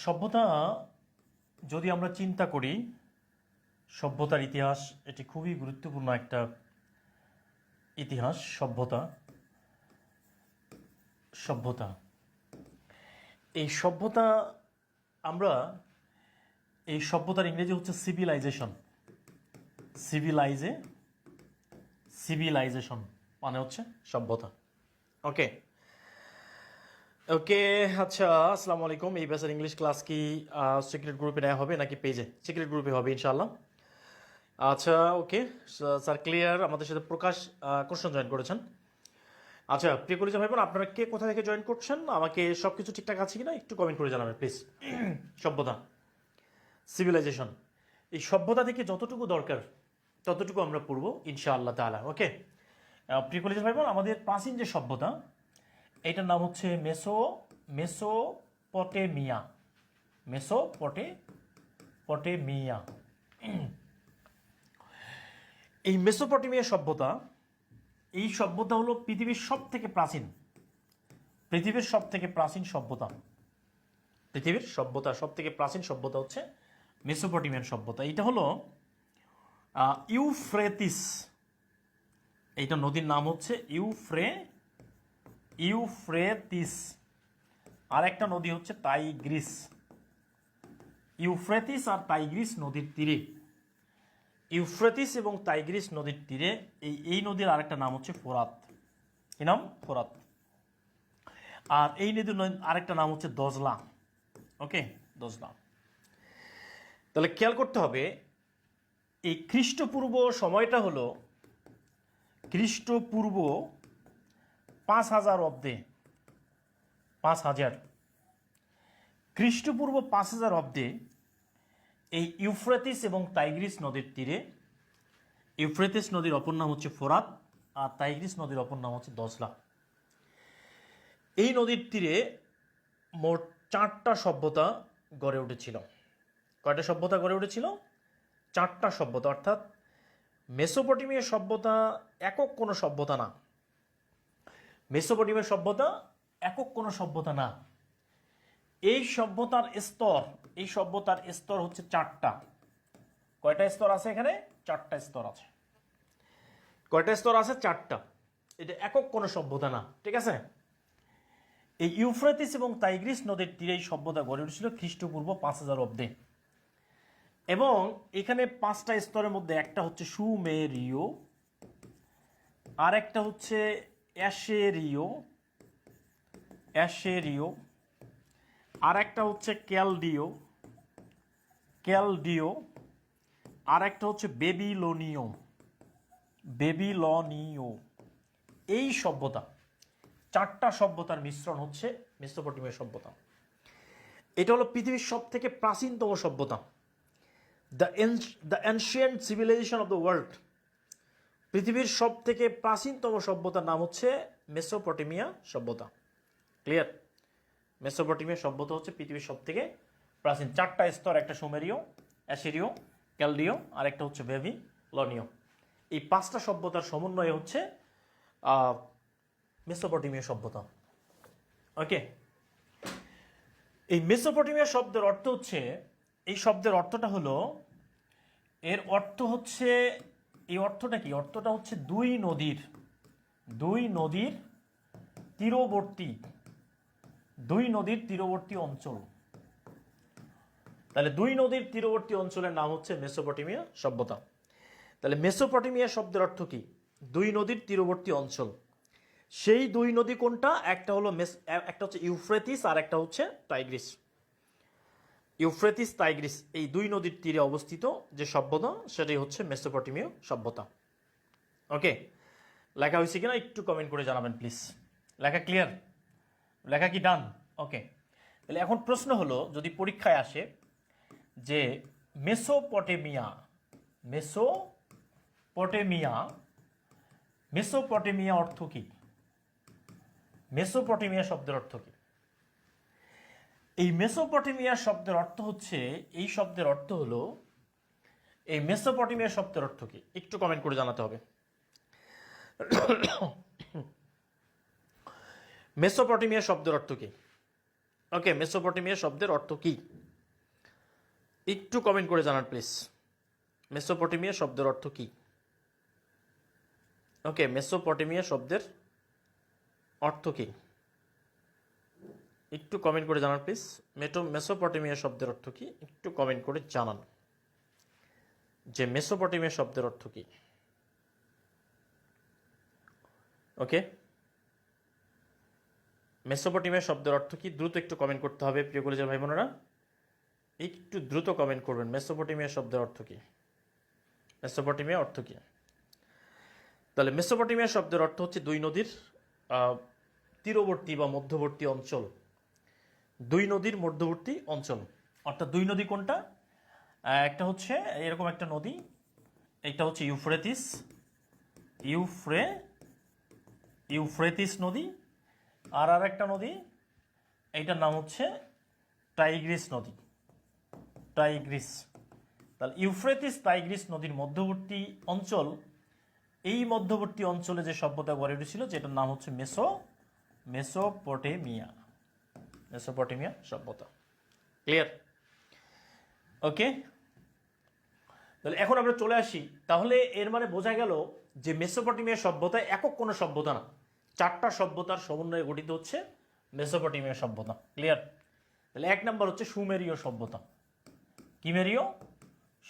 সভ্যতা যদি আমরা চিন্তা করি, সভ্যতার ইতিহাস এটি খুবই গুরুত্বপূর্ণ একটা ইতিহাস। সভ্যতা সভ্যতা এই সভ্যতা আমরা এই সভ্যতার ইংরেজি হচ্ছে সিভিলাইজেশন। সিভিলাইজেশন মানে হচ্ছে সভ্যতা। ওকে ওকে আচ্ছা, আসসালামু আলাইকুম। এই ব্যাচের ইংলিশ ক্লাস কি সিক্রেট গ্রুপে নেওয়া হবে নাকি পেজে? সিক্রেট গ্রুপে হবে ইনশাআল্লাহ। আচ্ছা ওকে স্যার, ক্লিয়ার। আমাদের সাথে প্রকাশ কোশ্চেন জয়েন করেছেন। আচ্ছা প্রিয় কলেজ ভাই বোন, আপনারা কে কোথা থেকে জয়েন করছেন? আমাকে সব কিছু ঠিকঠাক আছে কিনা একটু কমেন্ট করে জানাবেন প্লিজ। সভ্যতা, সিভিলাইজেশন, এই সভ্যতা থেকে যতটুকু দরকার ততটুকু আমরা পড়বো ইনশাআল্লাহ তাআলা। ওকে প্রিয় কলেজ ভাই বোন, আমাদের প্রাচীন যে সভ্যতা, এটার নাম হচ্ছে মেসোপটেমিয়া। মেসোপটেমিয়া। এই মেসোপটেমিয়া সভ্যতা, এই সভ্যতা হলো পৃথিবীর সব থেকে প্রাচীন সভ্যতা। পৃথিবীর সব থেকে প্রাচীন সভ্যতা হচ্ছে মেসোপটেমিয়ান সভ্যতা। এটা হলো ইউফ্রেটিস। এইটা নদীর নাম হচ্ছে ইউফ্রেটিস। আর একটা নদী হচ্ছে টাইগ্রিস। ইউফ্রেটিস আর টাইগ্রিস নদীর তীরে, ইউফ্রেটিস এবং টাইগ্রিস নদীর তীরে এই নদীর আরেকটা নাম হচ্ছে ফোরাত। কি নাম? ফোরাত। আর এই নদীর আরেকটা নাম হচ্ছে দজলা। ওকে, দজলা। তাহলে খেয়াল করতে হবে, এই খ্রিস্টপূর্ব সময়টা হলো খ্রিস্টপূর্ব 5000 অব্দে। 5000 খ্রিস্টপূর্ব 5000 অব্দে এই ইউফ্রেটিস এবং টাইগ্রিস নদীর তীরে, ইউফ্রেটিস নদীর অপর নাম হচ্ছে ফোরাত আর টাইগ্রিস নদীর অপর নাম হচ্ছে দজলা। এই নদীর তীরে মোট 4টা সভ্যতা গড়ে উঠেছিল। কয়টা সভ্যতা গড়ে উঠেছিল? 4টা সভ্যতা। অর্থাৎ মেসোপটেমিয়া সভ্যতা একক কোনো সভ্যতা না। মেসোপটেমিয়া সভ্যতা একক কোনো সভ্যতা না। এই সভ্যতার স্তর হচ্ছে 4টা। কয়টা স্তর আছে এখানে? 4টা স্তর আছে। কয়টা স্তর আছে? 4টা। এটা একক কোনো সভ্যতা না, ঠিক আছে? এই ইউফ্রেটিস এবং টাইগ্রিস নদীর তীরে এই সভ্যতা গড়ে উঠেছিল খ্রিস্টপূর্ব 5000 অব্দে। এবং এখানে 5টা স্তরের মধ্যে একটা হচ্ছে সুমেরীয়, আর একটা হচ্ছে অ্যাশেরীয়, আর একটা হচ্ছে ক্যালডীয়, আর একটা হচ্ছে বেবিলনীয়। এই সভ্যতা, 4টা সভ্যতার মিশ্রণ হচ্ছে মেসোপটেমিয়া সভ্যতা। এটা হলো পৃথিবীর সব থেকে প্রাচীনতম সভ্যতা, the ancient civilisation of the world. পৃথিবীর সব থেকে প্রাচীনতম সভ্যতার নাম হচ্ছে মেসোপটেমিয়া সভ্যতা। ক্লিয়ার? মেসোপটেমিয়া সভ্যতা হচ্ছে পৃথিবীর সব থেকে প্রাচীন। 4টা স্তর, একটা সুমেরীয়, অ্যাশিরীয়, ক্যালডীয়, আর একটা হচ্ছে বেবিলনীয়। এই 5টা সভ্যতার সমন্বয়ে হচ্ছে মেসোপটেমিয়া সভ্যতা। ওকে, এই মেসোপটেমিয়া শব্দের অর্থ হচ্ছে, এই শব্দের অর্থটা হলো, এর অর্থ হচ্ছে, এই অর্থটা কি? অর্থটা হচ্ছে দুই নদীর তীরবর্তী অঞ্চল। তাহলে দুই নদীর তীরবর্তী অঞ্চলের নাম হচ্ছে মেসোপটেমিয়া সভ্যতা। তাহলে মেসোপটেমিয়া শব্দের অর্থ কি? দুই নদীর তীরবর্তী অঞ্চল। সেই দুই নদী কোনটা? একটা হচ্ছে ইউফ্রেটিস আর একটা হচ্ছে টাইগ্রিস। ইউফ্রেটিস, টাইগ্রিস, এই দুই নদীর তীরে অবস্থিত যে সভ্যতা, সেটাই হচ্ছে মেসোপটেমীয় সভ্যতা। ওকে, লেখা হয়েছে কিনা একটু কমেন্ট করে জানাবেন প্লিজ। লেখা ক্লিয়ার? লেখা কি ডান? ওকে, তাহলে এখন প্রশ্ন হলো, যদি পরীক্ষায় আসে যে মেসোপটেমিয়া অর্থ কি? মেসোপটেমিয়া শব্দের অর্থ কি? এই মেসোপটেমিয়া শব্দের অর্থ হচ্ছে, এই শব্দের অর্থ হলো, এই মেসোপটেমিয়া শব্দের অর্থ কি একটু কমেন্ট করে জানাতে হবে। মেসোপটেমিয়া শব্দের অর্থ কি? ওকে, মেসোপটেমিয়া শব্দের অর্থ কি? একটু কমেন্ট করে জানান প্লিজ। মেসোপটেমিয়া শব্দের অর্থ কি? ওকে, মেসোপটেমিয়া শব্দের অর্থ কি? একটু কমেন্ট করে জানান প্লিজ। মেসোপটেমিয়া শব্দের অর্থ কি? একটু কমেন্ট করে জানান যে মেসোপটেমিয়া শব্দের অর্থ কি। ওকে, মেসোপটেমিয়া শব্দের অর্থ কি? দ্রুত একটু কমেন্ট করতে হবে প্রিয় কলেজের ভাই বোনেরা, একটু দ্রুত কমেন্ট করবেন। মেসোপটেমিয়া শব্দের অর্থ কি? মেসোপটেমিয়া অর্থ কি? তাহলে মেসোপটেমিয়া শব্দের অর্থ হচ্ছে দুই নদীর তীরবর্তী বা মধ্যবর্তী অঞ্চল। দুই নদীর মধ্যবর্তী অঞ্চল, অর্থাৎ দুই নদী কোনটা? একটা হচ্ছে এরকম একটা নদী, এইটা হচ্ছে ইউফ্রেটিস নদী, আর একটা নদী, এইটার নাম হচ্ছে টাইগ্রিস নদী। টাইগ্রিস। তাহলে ইউফ্রেটিস টাইগ্রিস নদীর মধ্যবর্তী অঞ্চল, এই মধ্যবর্তী অঞ্চলে যে সভ্যতা গড়ে উঠেছিল যেটার নাম হচ্ছে মেসোপটেমিয়া সভ্যতা। ক্লিয়ার? ওকে, তাহলে এখন আমরা চলে আসি। তাহলে এর মানে বোঝা গেল যে মেসোপটেমিয়া সভ্যতা একক কোনো সভ্যতা না, চারটা সভ্যতার সমন্বয়ে গঠিত হচ্ছে মেসোপটেমিয়া সভ্যতা। ক্লিয়ার? তাহলে এক নম্বর হচ্ছে সুমেরীয় সভ্যতা।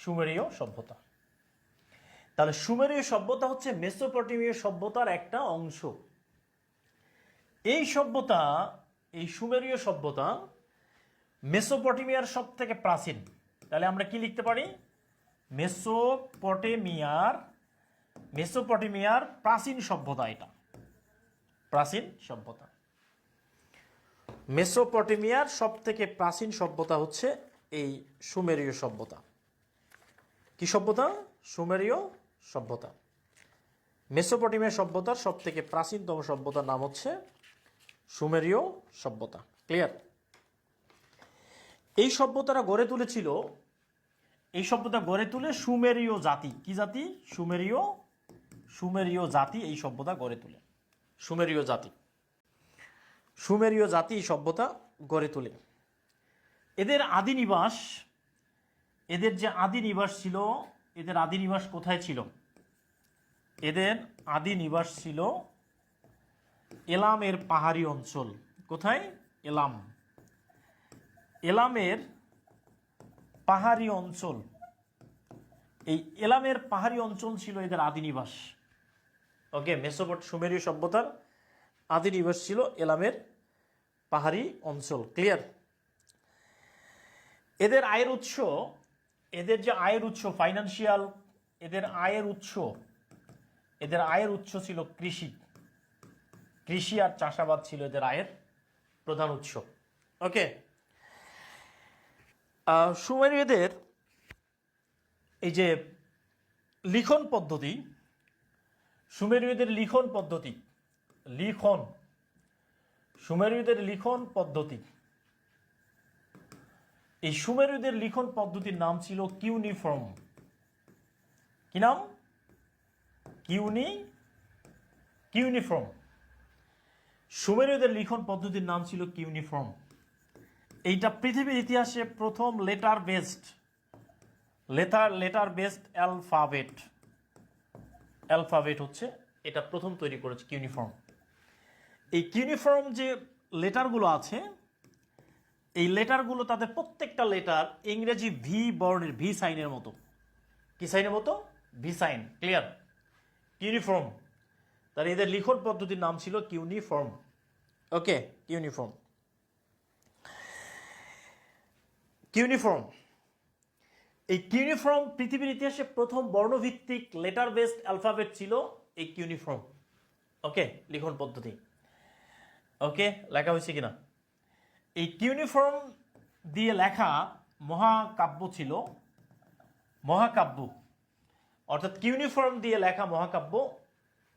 সুমেরীয় সভ্যতা। তাহলে সুমেরীয় সভ্যতা হচ্ছে মেসোপটেমীয় সভ্যতার একটা অংশ। এই সুমেরীয় সভ্যতা মেসোপটেমিয়ার সব থেকে প্রাচীন। তাহলে আমরা কি লিখতে পারি? মেসোপটেমিয়ার প্রাচীন সভ্যতা। এটা প্রাচীন সভ্যতা। মেসোপটেমিয়ার সব থেকে প্রাচীন সভ্যতা হচ্ছে এই সুমেরীয় সভ্যতা। কি সভ্যতা? সুমেরীয় সভ্যতা। মেসোপটেমিয়া সভ্যতার সব থেকে প্রাচীনতম সভ্যতার নাম হচ্ছে সুমেরীয় সভ্যতা। ক্লিয়ার? এই সভ্যতা গড়ে তুলে সুমেরীয় জাতি। কি জাতি? সুমেরীয় জাতি এই সভ্যতা গড়ে তোলে। সুমেরীয় জাতি এই সভ্যতা গড়ে তোলে। এদের যে আদি নিবাস ছিল, এদের আদি নিবাস কোথায় ছিল? এদের আদি নিবাস ছিল এলামের পাহাড়ি অঞ্চল। কোথায়? এলামের পাহাড়ি অঞ্চল। এই এলামের পাহাড়ি অঞ্চল ছিল এদের আদি নিবাস। ওকে, সুমেরীয় সভ্যতার আদি নিবাস ছিল এলামের পাহাড়ি অঞ্চল। ক্লিয়ার? এদের যে আয়ের উৎস ফাইন্যান্সিয়াল, এদের আয়ের উৎস ছিল কৃষি আর চাষাবাদ ছিল এদের আয়ের প্রধান উৎস। ওকে, সুমেরীয়দের এই যে লিখন পদ্ধতি, সুমেরীয়দের লিখন পদ্ধতি, এই সুমেরীয়দের লিখন পদ্ধতির নাম ছিল কিউনিফর্ম। কি নাম? কিউনিফর্ম। সুমেরীয়দের লিখন পদ্ধতির নাম ছিল কিউনিফর্ম। এইটা পৃথিবীর ইতিহাসে প্রথম লেটার বেসড অ্যালফাবেট হচ্ছে এটা প্রথম তৈরি করেছে কিউনিফর্ম। এই কিউনিফর্ম যে লেটারগুলো আছে, এই লেটারগুলো তাদের প্রত্যেকটা লেটার ইংরেজি ভি বর্ণের, ভি সাইনের মতো। কি সাইনের মতো? V sign. ক্লিয়ার? কিউনিফর্ম। তার এদের লিখন পদ্ধতির নাম ছিল কিউনিফর্ম। Okay, cuneiform. এই কিউনিফর্ম পৃথিবীর ইতিহাসে প্রথম বর্ণভিত্তিক লেটার বেসড অ্যালফাবেট ছিল এই কিউনিফর্ম। ওকে, লিখন পদ্ধতি। ওকে, লেখা হয়েছে কিনা? এই কিউনিফর্ম দিয়ে লেখা মহাকাব্য ছিল, অর্থাৎ কিউনিফর্ম দিয়ে লেখা মহাকাব্য,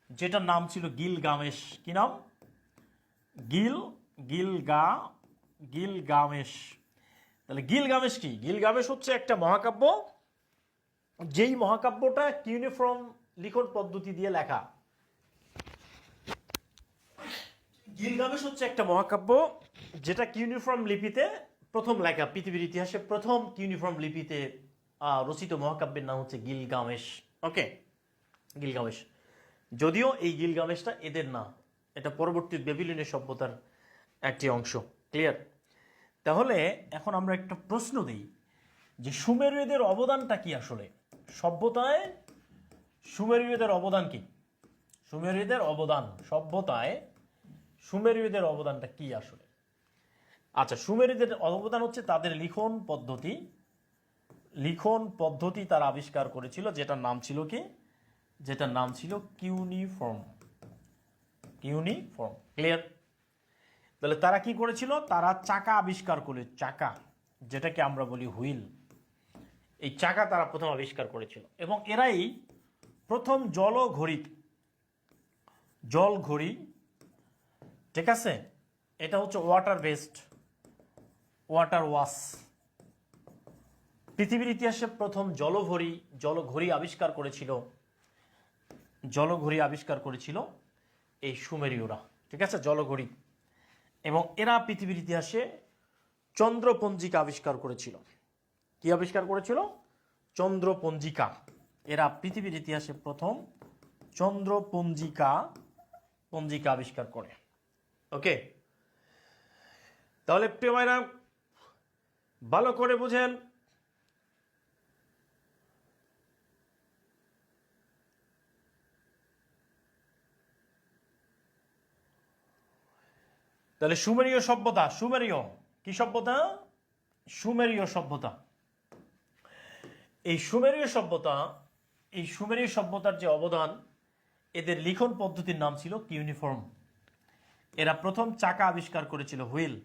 যেটার নাম ছিল গিলগামেশ। কি নাম? গিলগামেশ। তাহলে গিলগামেশ কি? গিলগামেশ হচ্ছে একটা মহাকাব্য, যেই মহাকাব্যটা কিউনিফর্ম লিখন পদ্ধতি দিয়ে লেখা। গিলগামেশ হচ্ছে একটা মহাকাব্য যেটা কিউনিফর্ম লিপিতে প্রথম লেখা, পৃথিবীর ইতিহাসে প্রথম কিউনিফর্ম লিপিতে রচিত মহাকাব্যের নাম হচ্ছে গিলগামেশ। ওকে, গিলগামেশ। যদিও এই গিলগামেশটা এদের না, এটা পরবর্তী বেবিলনীয় সভ্যতার একটি অংশ। ক্লিয়ার? তাহলে এখন আমরা একটা প্রশ্ন দিই যে সুমেরীয়দের অবদানটা কি আসলে সভ্যতায়? সুমেরীয়দের অবদান কি? সুমেরীয়দের অবদান সভ্যতায়, সুমেরীয়দের অবদানটা কি আসলে? আচ্ছা, সুমেরীয়দের অবদান হচ্ছে তাদের লিখন পদ্ধতি। লিখন পদ্ধতি তারা আবিষ্কার করেছিল, যেটার নাম ছিল কি? যেটার নাম ছিল কিউনিফর্ম। কিউনিফর্ম। ক্লিয়ার? তাহলে তারা কি করেছিল? তারা চাকা আবিষ্কার করে, চাকা, যেটাকে আমরা বলি হুইল, এই চাকা তারা প্রথম আবিষ্কার করেছিল। এবং এরাই প্রথম জল ঘড়ি, ঠিক আছে, এটা হচ্ছে ওয়াটার বেসড, ওয়াটার ওয়াশ। পৃথিবীর ইতিহাসে প্রথম জলঘড়ি আবিষ্কার করেছিল এই সুমেরীয়রা, ঠিক আছে, জলঘড়ি। এবং এরা পৃথিবীর ইতিহাসে চন্দ্রপঞ্জিকা আবিষ্কার করেছিল। কি আবিষ্কার করেছিল? চন্দ্রপঞ্জিকা। এরা পৃথিবীর ইতিহাসে প্রথম চন্দ্রপঞ্জিকা আবিষ্কার করে। ওকে, তাহলে প্রিয় ভাইরা ভালো করে বুঝেন, তাহলে সুমেরীয় সভ্যতা, সুমেরীয় কি সভ্যতা? সুমেরীয় সভ্যতা। এই সুমেরীয় সভ্যতার যে অবদান, এদের লিখন পদ্ধতির নাম ছিল কিউনিফর্ম। এরা প্রথম চাকা আবিষ্কার করেছিল, হুইল।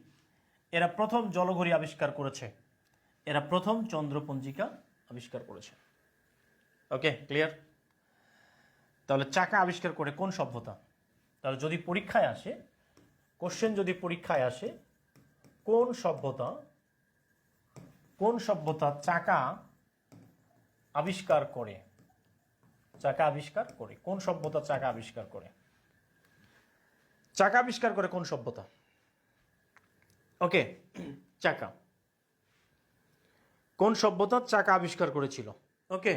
এরা প্রথম জলঘড়ি আবিষ্কার করেছে। এরা প্রথম চন্দ্রপঞ্জিকা আবিষ্কার করেছে। ওকে, ক্লিয়ার? তাহলে চাকা আবিষ্কার করে কোন সভ্যতা? তাহলে যদি পরীক্ষায় আসে, কোশ্চেন যদি পরীক্ষায় আসে, কোন সভ্যতা চাকা আবিষ্কার করে? কোন সভ্যতা চাকা আবিষ্কার করে? চাকা আবিষ্কার করে কোন সভ্যতা? ওকে, চাকা। কোন সভ্যতা চাকা আবিষ্কার করেছিল? ওকে,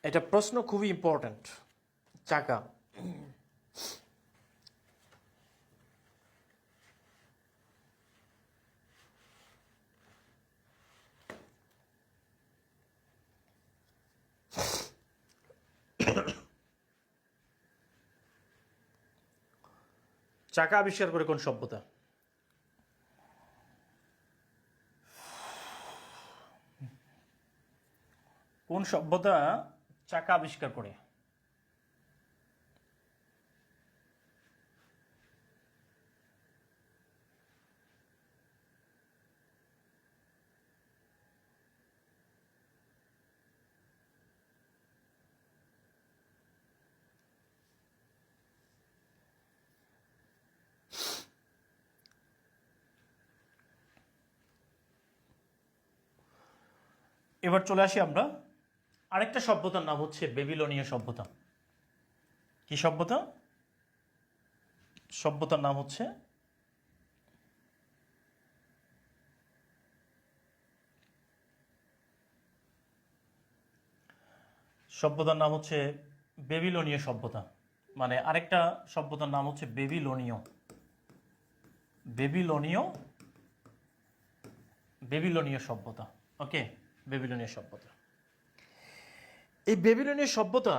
এটা প্রশ্ন খুবই ইম্পর্ট্যান্ট। চাকা। চাকা আবিষ্কার করে কোন সভ্যতা? কোন সভ্যতা চাকা আবিষ্কার করে? এবার চলে আসি আমরা আরেকটা সভ্যতার নাম হচ্ছে বেবিলনীয় সভ্যতা। কি সভ্যতা? সভ্যতার নাম হচ্ছে বেবিলনীয় সভ্যতা। মানে আরেকটা সভ্যতার নাম হচ্ছে বেবিলনীয় সভ্যতা। ওকে, বেবিলনীয় সভ্যতা। এই বেবিলনীয় সভ্যতা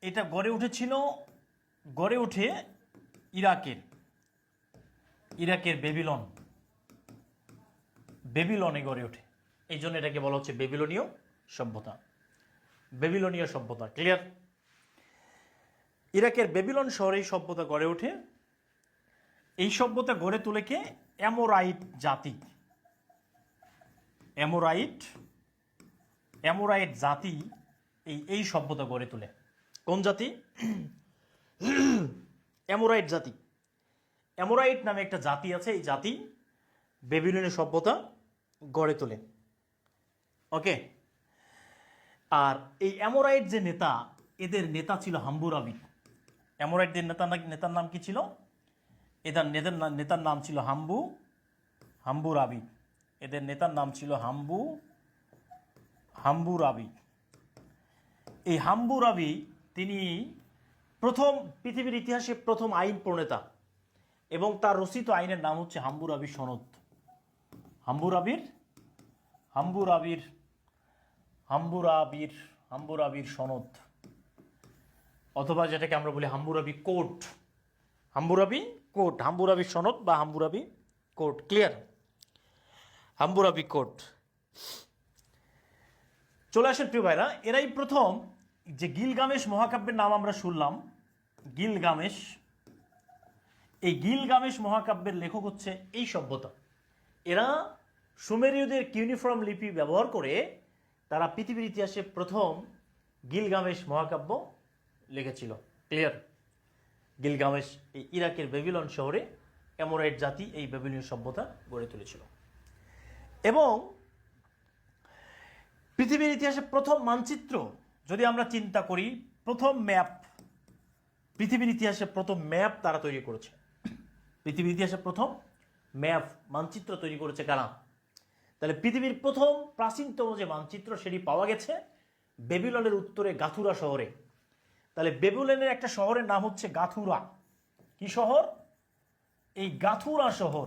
এটা গড়ে ওঠে ইরাকের বেবিলনে গড়ে ওঠে। এই জন্য এটাকে বলা হচ্ছে বেবিলনীয় সভ্যতা। ক্লিয়ার? ইরাকের বেবিলন শহরে এই সভ্যতা গড়ে ওঠে। এই সভ্যতা গড়ে তোলে কে? অ্যামোরাইট জাতি। অ্যামোরাইট জাতি এই সভ্যতা গড়ে তোলে। কোন জাতি? অ্যামোরাইট জাতি। অ্যামোরাইট নামে একটা জাতি আছে, এই জাতি বেবিলনীয় সভ্যতা গড়ে তোলে। ওকে, আর এই অ্যামোরাইট যে নেতা, এদের নেতা ছিল হাম্বুরাবি। অ্যামোরাইটদের নেতার নাম কি ছিল? এদের নেতার নাম ছিল হাম্বুরাবি। এদের নেতার নাম ছিল হাম্বুরাবি। এই হাম্বুরাবি তিনি প্রথম পৃথিবীর ইতিহাসে প্রথম আইন প্রণেতা এবং তার রচিত আইনের নাম হচ্ছে হাম্বুরাবির সনদ। হাম্বুরাবির সনদ, অথবা যেটাকে আমরা বলি হাম্বুরাবি কোড। হাম্বুরাবির সনদ বা হাম্বুরাবি কোড। ক্লিয়ার? হাম্বুরাবি কোড। চলে আসেন প্রিয় ভাইরা, এরাই প্রথম যে গিলগামেশ মহাকাব্যের নাম আমরা শুনলাম, গিলগামেশ। এই গিলগামেশ মহাকাব্যের লেখক হচ্ছে এই সভ্যতা। এরা সুমেরীয়দের কিউনিফর্ম লিপি ব্যবহার করে তারা পৃথিবীর ইতিহাসে প্রথম গিলগামেশ মহাকাব্য লিখেছিল। ক্লিয়ার? গিলগামেশ এই ইরাকের বেবিলন শহরে অ্যামোরাইট জাতি এই বেবিলনীয় সভ্যতা গড়ে তুলেছিল। এবং পৃথিবীর ইতিহাসে প্রথম মানচিত্র যদি আমরা চিন্তা করি, প্রথম ম্যাপ, পৃথিবীর ইতিহাসে প্রথম ম্যাপ তারা তৈরি করেছে। পৃথিবীর ইতিহাসে প্রথম ম্যাপ, মানচিত্র তৈরি করেছে কারা? তাহলে পৃথিবীর প্রথম প্রাচীনতম যে মানচিত্র সেটি পাওয়া গেছে বেবিলনের উত্তরে গাথুরা শহরে। তাহলে বেবিলনের একটা শহরের নাম হচ্ছে গাথুরা। কি শহর? এই গাথুরা শহর।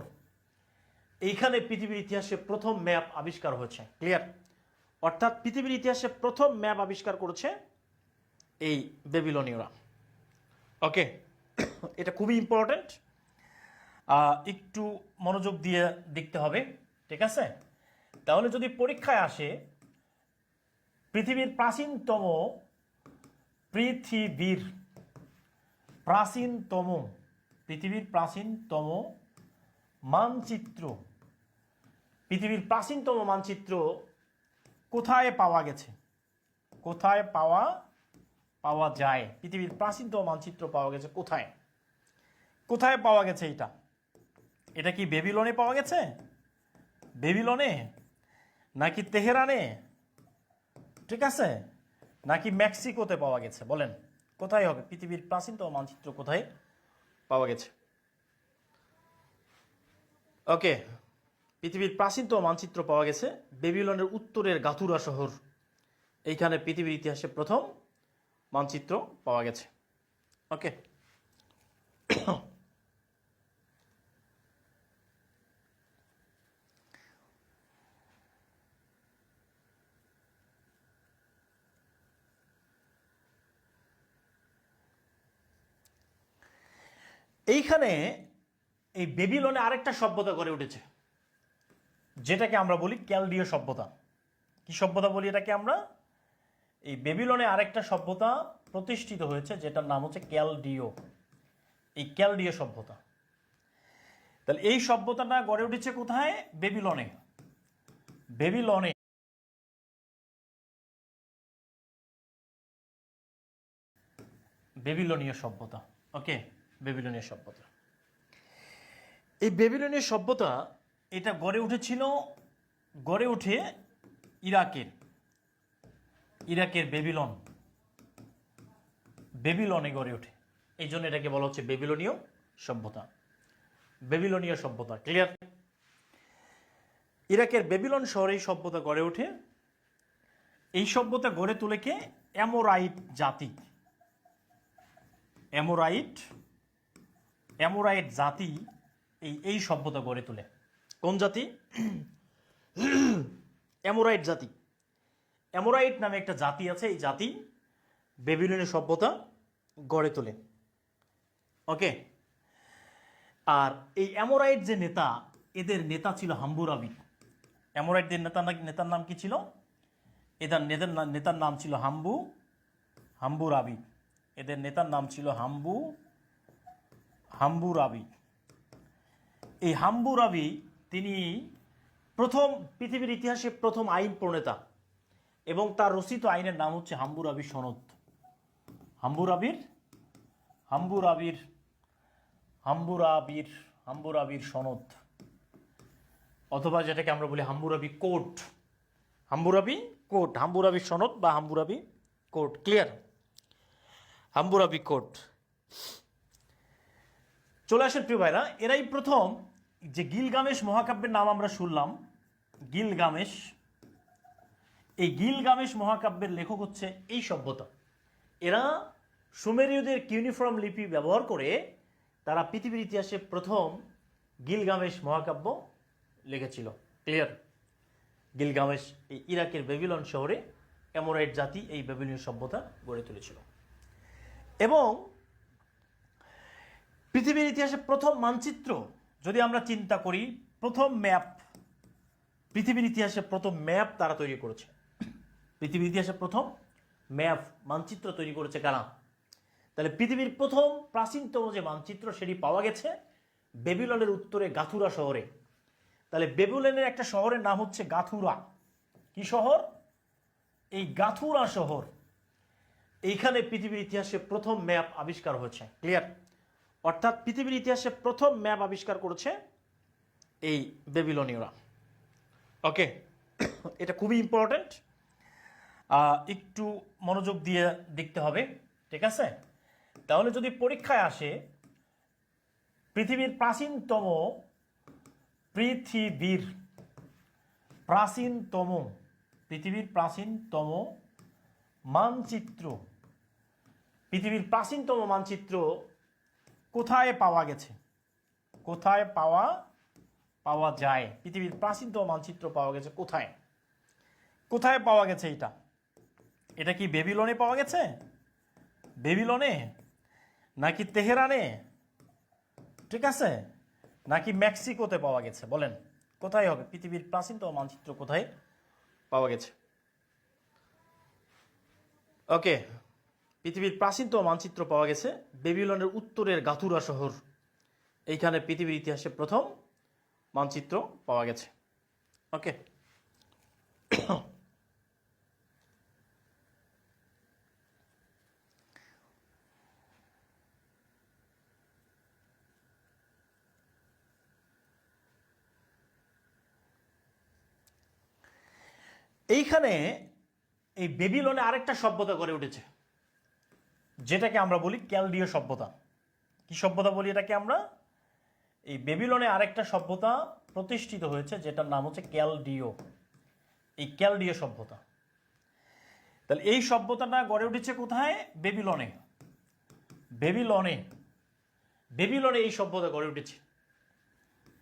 এইখানে পৃথিবীর ইতিহাসে প্রথম ম্যাপ আবিষ্কার হয়েছে। ক্লিয়ার? অর্থাৎ পৃথিবীর ইতিহাসে প্রথম ম্যাপ আবিষ্কার করেছে এই বেবিলনীয়রা। ওকে, এটা খুবই ইম্পর্টেন্ট, একটু মনোযোগ দিয়ে দেখতে হবে। ঠিক আছে? তাহলে যদি পরীক্ষায় আসে পৃথিবীর প্রাচীনতম মানচিত্র, পৃথিবীর প্রাচীনতম মানচিত্র কোথায় পাওয়া গেছে, কোথায় পাওয়া যায়? পৃথিবীর প্রাচীনতম মানচিত্র পাওয়া গেছে কোথায়? কোথায় পাওয়া গেছে এটা কি বেবিলনে পাওয়া গেছে? বেবিলনে, নাকি তেহরানে, ঠিক আছে, নাকি মেক্সিকোতে পাওয়া গেছে? বলেন কোথায় হবে? পৃথিবীর প্রাচীনতম মানচিত্র কোথায় পাওয়া গেছে? ওকে, পৃথিবীর প্রাচীনতম মানচিত্র পাওয়া গেছে বেবিলনের উত্তরের গাথুরা শহর। এইখানে পৃথিবীর ইতিহাসে প্রথম মানচিত্র পাওয়া গেছে। ওকে, এইখানে এই বেবিলনে আরেকটা সভ্যতা গড়ে উঠেছে যেটাকে আমরা বলি ক্যালডীয় সভ্যতা। কি সভ্যতা বলি এটাকে আমরা? এই বেবিলনে আরেকটা সভ্যতা প্রতিষ্ঠিত হয়েছে যেটার নাম হচ্ছে ক্যালডীয়। এই ক্যালডীয় সভ্যতা, তাহলে এই সভ্যতাটা গড়ে উঠেছে কোথায়? বেবিলনে। বেবিলনীয় সভ্যতা। ওকে, বেবিলনীয় সভ্যতা। এই বেবিলনীয় সভ্যতা এটা গড়ে উঠে ইরাকের বেবিলনে গড়ে ওঠে। এই জন্য এটাকে বলা হচ্ছে বেবিলনীয় সভ্যতা। ক্লিয়ার? ইরাকের বেবিলন শহরে এই সভ্যতা গড়ে ওঠে। এই সভ্যতা গড়ে তোলে কে? অ্যামোরাইট জাতি। অ্যামোরাইট জাতি এই সভ্যতা গড়ে তোলে। কোন জাতি? অ্যামোরাইট জাতি। অ্যামোরাইট নামে একটা জাতি আছে, এই জাতি বেবিলনীয় সভ্যতা গড়ে তোলে। ওকে, আর এই অ্যামোরাইট যে নেতা, এদের নেতা ছিল হাম্বুরাবি। অ্যামোরাইটদের নেতার নাম কি ছিল? এদের নেতার নাম ছিল হাম্বুরাবি। এদের নেতার নাম ছিল হাম্বুরাবি। এই হাম্বুরাবি তিনি প্রথম পৃথিবীর ইতিহাসে প্রথম আইন প্রণেতা এবং তার রচিত আইনের নাম হচ্ছে হাম্বুরাবির সনদ। হাম্বুরাবির সনদ, অথবা যেটাকে আমরা বলি হাম্বুরাবি কোড। হাম্বুরাবির সনদ বা হাম্বুরাবি কোড। ক্লিয়ার? হাম্বুরাবি কোড। চলে আসেন প্রিয় ভাইরা, এরাই প্রথম যে গিলগামেশ মহাকাব্যের নাম আমরা শুনলাম, গিলগামেশ, এই গিলগামেশ মহাকাব্যের লেখক হচ্ছে এই সভ্যতা। এরা সুমেরীয়দের কিউনিফর্ম লিপি ব্যবহার করে তারা পৃথিবীর ইতিহাসে প্রথম গিলগামেশ মহাকাব্য লিখেছিল। ক্লিয়ার? গিলগামেশ এই ইরাকের বেবিলন শহরে অ্যামোরাইট জাতি এই বেবিলনীয় সভ্যতা গড়ে তুলেছিল। এবং পৃথিবীর ইতিহাসে প্রথম মানচিত্র যদি আমরা চিন্তা করি, প্রথম ম্যাপ, পৃথিবীর ইতিহাসে প্রথম ম্যাপ তারা তৈরি করেছে। পৃথিবীর ইতিহাসে প্রথম ম্যাপ, মানচিত্র তৈরি করেছে কারা? তাহলে পৃথিবীর প্রথম প্রাচীনতম যে মানচিত্র সেটি পাওয়া গেছে বেবিলনের উত্তরে গাথুরা শহরে। তাহলে বেবিলনের একটা শহরের নাম হচ্ছে গাথুরা। কি শহর? এই গাথুরা শহর। এইখানে পৃথিবীর ইতিহাসে প্রথম ম্যাপ আবিষ্কার হয়েছে। ক্লিয়ার? অর্থাৎ পৃথিবীর ইতিহাসে প্রথম ম্যাপ আবিষ্কার করেছে এই বেবিলনীয়রা। ওকে, এটা খুবই ইম্পর্ট্যান্ট, একটু মনোযোগ দিয়ে দেখতে হবে। ঠিক আছে? তাহলে যদি পরীক্ষায় আসে পৃথিবীর প্রাচীনতম মানচিত্র, পৃথিবীর প্রাচীনতম মানচিত্র কোথায় পাওয়া গেছে? কোথায় পাওয়া যায়? পৃথিবীর প্রাচীনতম মানচিত্র পাওয়া গেছে কোথায়? কোথায় পাওয়া গেছে এটা? এটা কি বেবিলনে পাওয়া গেছে? বেবিলনে, নাকি তেহরানে, ঠিক আছে, নাকি মেক্সিকোতে পাওয়া গেছে? বলেন কোথায় হবে? পৃথিবীর প্রাচীনতম মানচিত্র কোথায় পাওয়া গেছে? ওকে, পৃথিবীর প্রাচীনতম মানচিত্র পাওয়া গেছে বেবিলনের উত্তরের গাথুরা শহর। এইখানে পৃথিবীর ইতিহাসে প্রথম মানচিত্র পাওয়া গেছে। ওকে, এইখানে এই বেবিলনে আরেকটা সভ্যতা গড়ে উঠেছে যেটাকে আমরা বলি ক্যালডীয় সভ্যতা। কি সভ্যতা বলি এটাকে আমরা? এই বেবিলনে আরেকটা সভ্যতা প্রতিষ্ঠিত হয়েছে যেটার নাম হচ্ছে ক্যালডীয়, এই ক্যালডীয় সভ্যতা। তাহলে এই সভ্যতাটা গড়ে উঠেছে কোথায়? বেবিলনে। বেবিলনে বেবিলনে এই সভ্যতা গড়ে উঠেছে,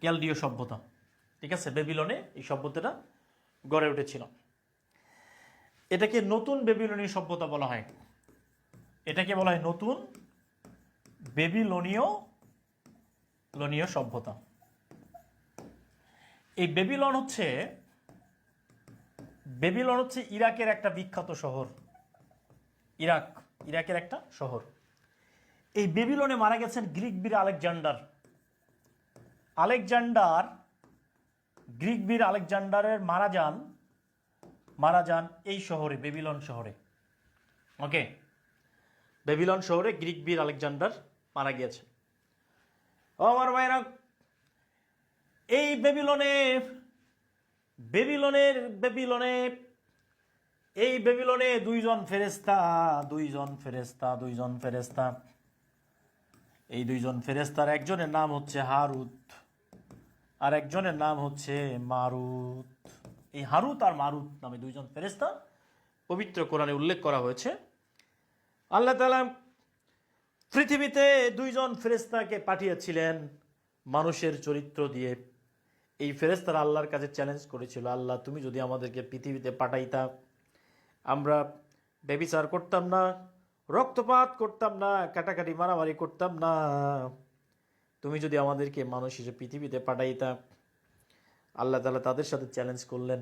ক্যালডীয় সভ্যতা। ঠিক আছে? বেবিলনে এই সভ্যতাটা গড়ে উঠেছিল। এটাকে নতুন বেবিলনীয় সভ্যতা বলা হয়। এটাকে বলা হয় নতুন বেবিলনীয় সভ্যতা। এই বেবিলন হচ্ছে ইরাকের একটা বিখ্যাত শহর। ইরাকের একটা শহর। এই বেবিলনে মারা গেছেন গ্রিক বীর গ্রিক বীর আলেকজান্ডারের মারা যান এই শহরে, বেবিলন শহরে। ওকে, বেবিলন শহরে গ্রিক বীর আলেকজান্ডার মারা গিয়েছে। ও আমার ভাইরা, এই বেবিলনে দুইজন ফেরেশতা, এই দুইজন ফেরেশতার একজনের নাম হচ্ছে হারুত আর একজনের নাম হচ্ছে মারুত। এই হারুত আর মারুত নামে দুইজন ফেরেশতা পবিত্র কোরআনে উল্লেখ করা হয়েছে। আল্লাহ তাআলা পৃথিবীতে দুইজন ফেরেশতাকে পাঠিয়েছিলেন মানুষের চরিত্র দিয়ে। এই ফেরেশতারা আল্লাহর কাছে চ্যালেঞ্জ করেছিল, আল্লাহ তুমি যদি আমাদেরকে পৃথিবীতে পাঠাইতা, আমরা ব্যভিচার করতাম না, রক্তপাত করতাম না, কাটাকাটি মারামারি করতাম না। তুমি যদি আমাদেরকে মানুষ হিসেবে পৃথিবীতে পাঠাইতা। আল্লাহ তাআলা তাদের সাথে চ্যালেঞ্জ করলেন,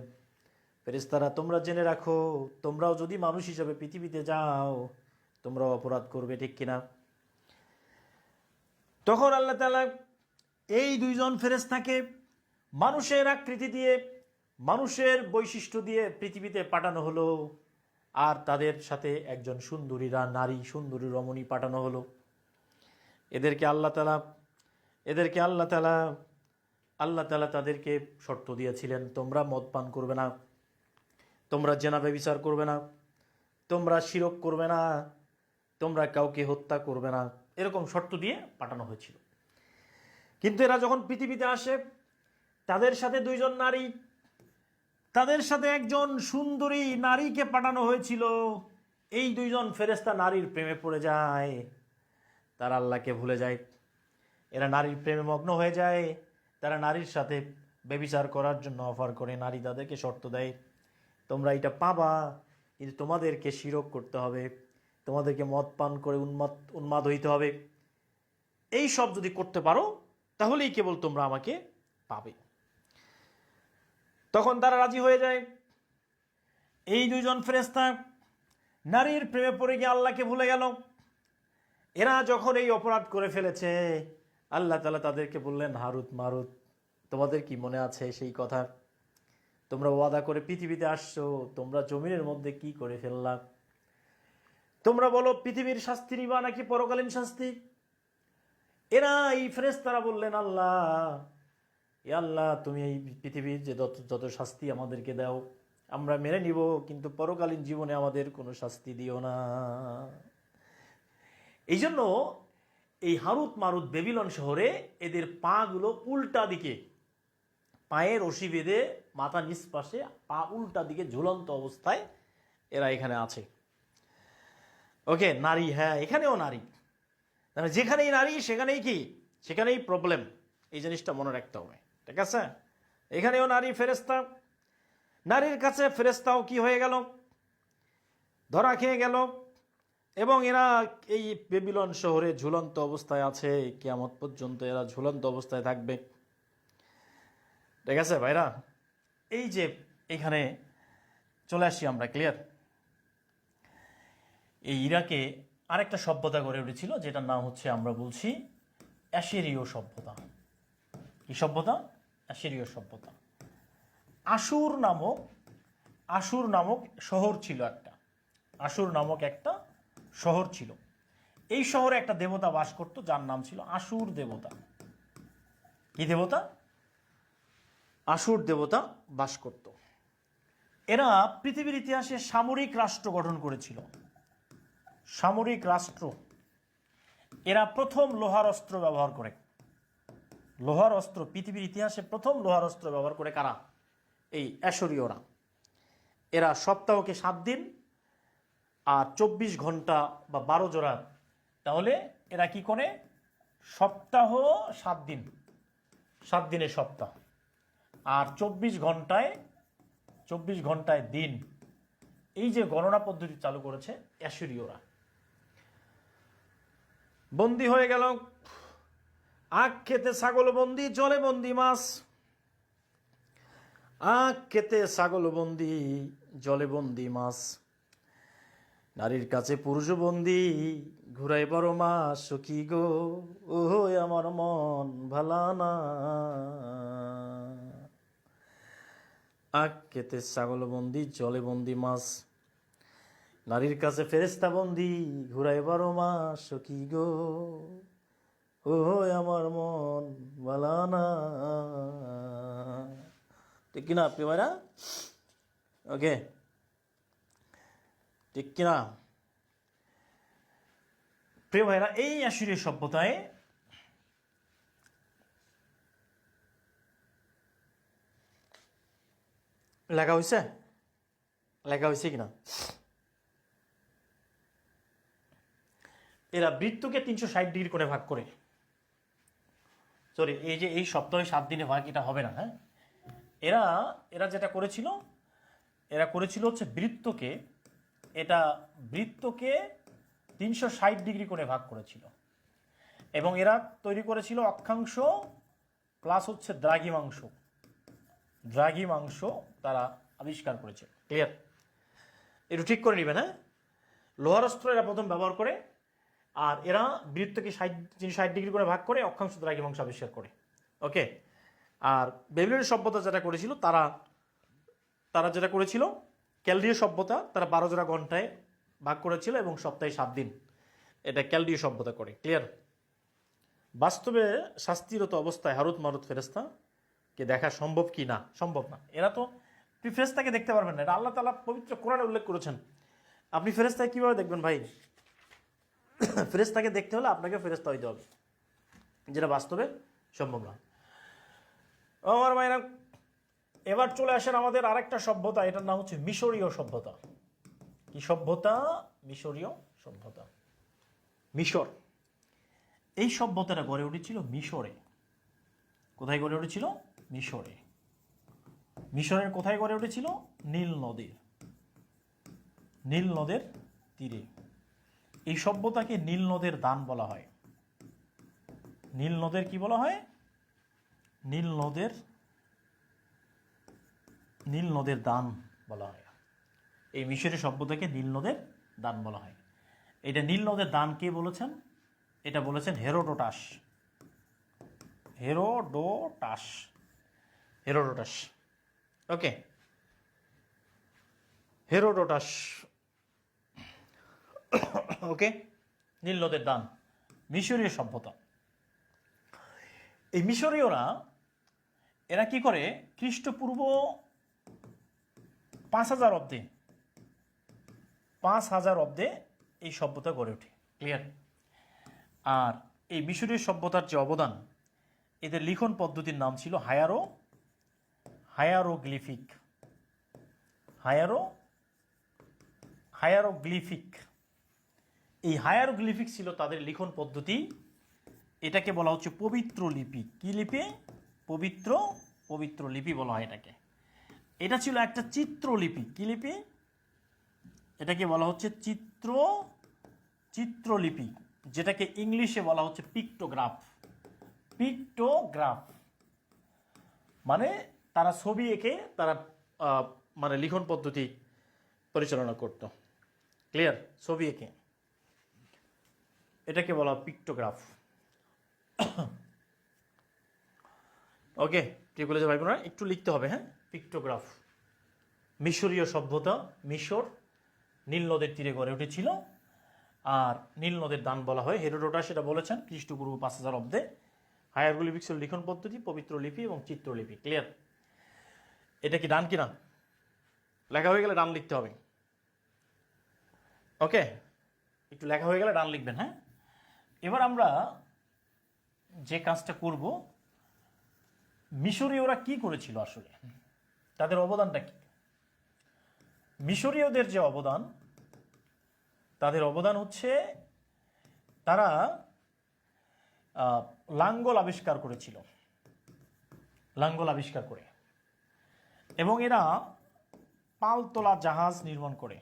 ফেরেশতারা তোমরা জেনে রাখো, তোমরাও যদি মানুষ হিসেবে পৃথিবীতে যাও তোমরাও অপরাধ করবে, ঠিক কিনা? তখন আল্লাহ তাআলা এই দুইজন ফেরেশতাকে মানুষের আকৃতি দিয়ে, মানুষের বৈশিষ্ট্য দিয়ে পৃথিবীতে পাঠানো হলো। আর তাদের সাথে একজন সুন্দরী রমণী পাঠানো হলো। এদেরকে আল্লাহ তাআলা তাদেরকে শর্ত দিয়েছিলেন, তোমরা মদ পান করবে না, তোমরা জেনা ব্যভিচার করবে না, তোমরা শিরক করবে না, তোমরা কাউকে হত্যা করবে না, এরকম শর্ত দিয়ে পাঠানো হয়েছিল। কিন্তু এরা যখন পৃথিবীতে আসে তাদের সাথে দুইজন নারী, তাদের সাথে একজন সুন্দরী নারীকে পাঠানো হয়েছিল। এই দুইজন ফেরেশতা নারীর প্রেমে পড়ে যায়, তারা আল্লাহকে ভুলে যায়, এরা নারীর প্রেমে মগ্ন হয়ে যায়। তারা নারীর সাথে ব্যভিচার করার জন্য অফার করে, নারী তাদেরকে শর্ত দেয়, তোমরা এটা পাবা কিন্তু তোমাদেরকে শিরক করতে হবে, তোমাদেরকে মদ পান করে উন্মাদ হইতে হবে, এই সব যদি করতে পারো তাহলেই কেবল তোমরা আমাকে পাবে। তখন তারা রাজি হয়ে যায়। এই দুইজন ফেরেশতা নারীর প্রেমে পড়ে গিয়ে আল্লাহকে ভুলে গেল। এরা যখন এই অপরাধ করে ফেলেছে, আল্লাহ তাআলা তাদেরকে বললেন, হারুত মারুত, তোমাদের কি মনে আছে সেই কথা? তোমরা ওয়াদা করে পৃথিবীতে আসছো, তোমরা জমিনের মধ্যে কি করে ফেললা? তোমরা বলো পৃথিবীর শাস্তি নিবা নাকি পরকালীন শাস্তি? এরা এই ফেরেশতারা বললেন, আল্লাহ, এ আল্লাহ, তুমি এই পৃথিবীর যে যত শাস্তি আমাদেরকে দাও আমরা মেনে নিব, কিন্তু পরকালীন জীবনে আমাদের কোনো শাস্তি দিও না। এই জন্য এই হারুত মারুত বেবিলন শহরে এদের পাগুলো উল্টা দিকে, পায়ের রশি বেঁধে মাথা নিচ পাশে, পা উল্টা দিকে ঝুলন্ত অবস্থায় এরা এখানে আছে। ওকে, নারী, হ্যাঁ এখানেও নারী, মানে যেখানেই নারী সেখানেই কি, সেখানেই প্রবলেম, এই জিনিসটা মনে রাখতে হবে, ঠিক আছে? এখানেও নারী ফেরেশতা, নারীর কাছে ফেরেশতাও কি হয়ে গেল, ধরা খেয়ে গেল, এবং এরা এই বেবিলন শহরে ঝুলন্ত অবস্থায় আছে, কিয়ামত পর্যন্ত এরা ঝুলন্ত অবস্থায় থাকবে, ঠিক আছে ভাইরা? এই যে এখানে চলে আসি আমরা, ক্লিয়ার? এই ইরাকে আরেকটা সভ্যতা গড়ে উঠেছিল, যেটার নাম হচ্ছে আমরা বলছি অ্যাশিরীয় সভ্যতা। কি সভ্যতা? অ্যাশিরীয় সভ্যতা। আশুর নামক শহর ছিল একটা, আশুর নামক একটা শহর ছিল। এই শহরে একটা দেবতা বাস করত, যার নাম ছিল আশুর দেবতা। কি দেবতা? আশুর দেবতা বাস করত। এরা পৃথিবীর ইতিহাসে সামরিক রাষ্ট্র গঠন করেছিল, সামরিক রাষ্ট্র। এরা প্রথম লোহার অস্ত্র ব্যবহার করে, লোহার অস্ত্র পৃথিবীর ইতিহাসে প্রথম লোহার অস্ত্র ব্যবহার করে কারা? এই অ্যাশরীয়রা। এরা সপ্তাহকে 7 দিন আর 24 ঘন্টা বা 12 জোড়া, তাহলে এরা কি করে? সপ্তাহ 7 দিন, 7 দিনের সপ্তাহ, আর 24 ঘন্টায় দিন, এই যে গণনা পদ্ধতি চালু করেছে অ্যাশরীয়রা। বন্দী হয়ে গেল, আখ খেতে ছাগল বন্দী, জলে বন্দী মাছ। আখ খেতে ছাগল বন্দী, জলে বন্দী মাছ। নারীর কাছে পুরুষ বন্দী, ঘুরাই বড় মাস, সখী গো ও আমার মন ভালা না। আখ খেতে ছাগল বন্দী, জলে বন্দী মাছ। নারীর কাছে ফেরেশতা বন্দী, ঘুরাই বড় মাস, সখী গো ও আমার মন ভালা না। ঠিক কিনা প্রিয় ভাইরা? ওকে, ঠিক কিনা প্রিয় ভাইরা? এই অ্যাশিরীয় সভ্যতায় লেখা হয়েছে, লেখা হয়েছে কিনা? এরা বৃত্তকে 360 ডিগ্রি করে ভাগ করে, সরি, এই যে এই সপ্তাহে 7 দিনে ভাগ, এটা হবে না। হ্যাঁ, এরা যেটা করেছিল, এরা করেছিল হচ্ছে বৃত্তকে 360 ডিগ্রি করে ভাগ করেছিল, এবং এরা তৈরি করেছিল অক্ষাংশ প্লাস হচ্ছে দ্রাঘিমাংশ তারা আবিষ্কার করেছে। ক্লিয়ার? একটু ঠিক করে নেবেন। হ্যাঁ, লোহার অস্ত্র এরা প্রথম ব্যবহার করে, আর এরা বৃত্তকে 60 ডিগ্রি করে ভাগ করে অক্ষাংশ দ্রাঘিমাংশ আবিষ্কার করে। ওকে, আর বেবিলনীয় সভ্যতা যেটা করেছিল, তারা যেটা করেছিল ক্যালডীয় সভ্যতা, তারা 12 জোড়া ঘন্টায় ভাগ করেছিল এবং সপ্তাহে 7 দিন, এটা ক্যালডীয় সভ্যতা করে। ক্লিয়ার? বাস্তবে শাস্তিরত অবস্থায় হারুত মারুত ফেরেশতাকে দেখা সম্ভব কি না? সম্ভব না। এরা তো, আপনি ফেরেশতাকে দেখতে পারবেন না, এটা আল্লাহ তাআলা পবিত্র কোরআনে উল্লেখ করেছেন। আপনি ফেরেশতাকে কিভাবে দেখবেন ভাই? ফেরেশতাকে দেখতে হলে আপনাকে ফেরেশতা হইতে হবে, যেটা বাস্তবে সম্ভব না। আমার মাইনা, এবার চলে আসেন আমাদের আরেকটা সভ্যতা, এটার নাম হচ্ছে মিশরীয় সভ্যতা। কি সভ্যতা? মিশরীয় সভ্যতা। মিশর, এই সভ্যতাটা গড়ে উঠেছিল মিশরে। কোথায় গড়ে উঠেছিল? মিশরে। মিশরের কোথায় গড়ে উঠেছিল? নীল নদের তীরে। এই সভ্যতাকে নীল নদের দান বলা হয়। নীল নদের কি বলা হয়? নীল নদের দান বলা হয়। এই মিশরের সভ্যতাকে নীল নদের দান বলা হয়। এটা নীল নদের দান কে বলেছেন? এটা বলেছেন হেরোডোটাস। ওকে, হেরোডোটাস। ওকে, নীল নদের দান, মিশরীয় সভ্যতা। এই মিশরীয়রা এরা কি করে? খ্রিস্টপূর্ব 5000 অব্দে 5000 অব্দে এই সভ্যতা গড়ে ওঠে। ক্লিয়ার? আর এই মিশরীয় সভ্যতার যে অবদান, এদের লিখন পদ্ধতির নাম ছিল হায়ারোগ্লিফিক। এই হায়ারোগ্লিফিক ছিল তাদের লিখন পদ্ধতি। এটাকে বলা হচ্ছে পবিত্র লিপি। কি লিপি? পবিত্র লিপি বলা হয় এটাকে। এটা ছিল একটা চিত্রলিপি। কি লিপি? এটাকে বলা হচ্ছে চিত্রলিপি, যেটাকে ইংলিশে বলা হচ্ছে পিক্টোগ্রাফ। মানে তারা ছবি এঁকে তারা মানে লিখন পদ্ধতি পরিচালনা করত। ক্লিয়ার? ছবি এঁকে, এটাকে বলা পিক্টোগ্রাফ। ওকে, প্রিয় কলেজের ভাই বোনেরা, একটু লিখতে হবে, হ্যাঁ? পিক্টোগ্রাফ। মিশরীয় সভ্যতা, মিশর নীল নদের তীরে গড়ে উঠেছিল। আর নীল নদের দান বলা হয়। হেরোডোটাস সেটা বলেছেন খ্রিস্টপূর্ব 5000 অব্দে। হায়ারোগ্লিফিক্সের লিখন পদ্ধতি, পবিত্র লিপি এবং চিত্রলিপি। ক্লিয়ার? এটা কি ডান কিনা? লেখা হয়ে গেলে ডান লিখতে হবে। ওকে, একটু লেখা হয়ে গেলে ডান লিখবেন, হ্যাঁ? এবার আমরা যে কাজটা করব, মিশরীয়রা কি করেছিল আসলে, তাদের অবদানটা কি? মিশরীয়দের যে অবদান, তাদের অবদান হচ্ছে তারা লাঙ্গল আবিষ্কার করেছিল। লাঙ্গল আবিষ্কার করে, এবং এরা পালতোলা জাহাজ নির্মাণ করে।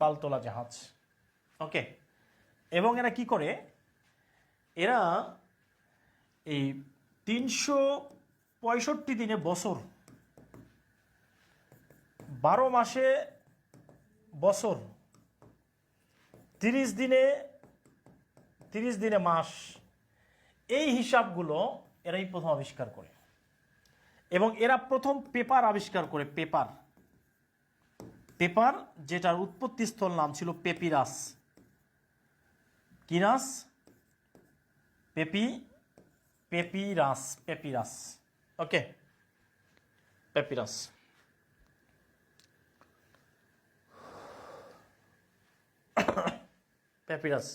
পালতোলা জাহাজ। ওকে, এবং এরা কি করে? এরা এই 365 দিনে বছর, 12 মাসে বছর, 30 দিনে মাস, এই হিসাবগুলো এরাই প্রথম আবিষ্কার করে। এবং এরা প্রথম পেপার আবিষ্কার করে। পেপার যেটার উৎপত্তিস্থল নাম ছিল পেপিরাস। কিরাস? পেপিরাস। ওকে, পেপিরাস। প্যাপিরাস।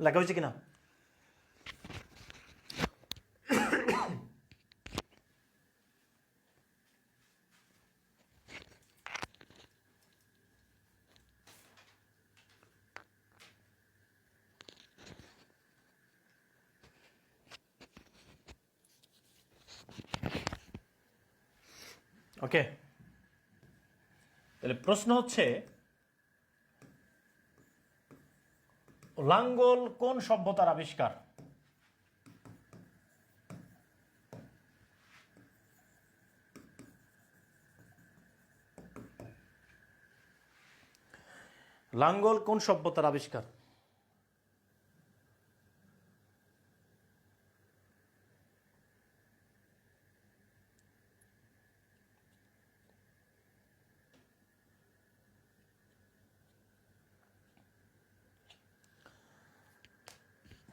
লেখা হয়েছে কিনা? ওকে, তাহলে প্রশ্ন হচ্ছে লাঙ্গল কোন সভ্যতার আবিষ্কার? লাঙ্গল কোন সভ্যতার আবিষ্কার?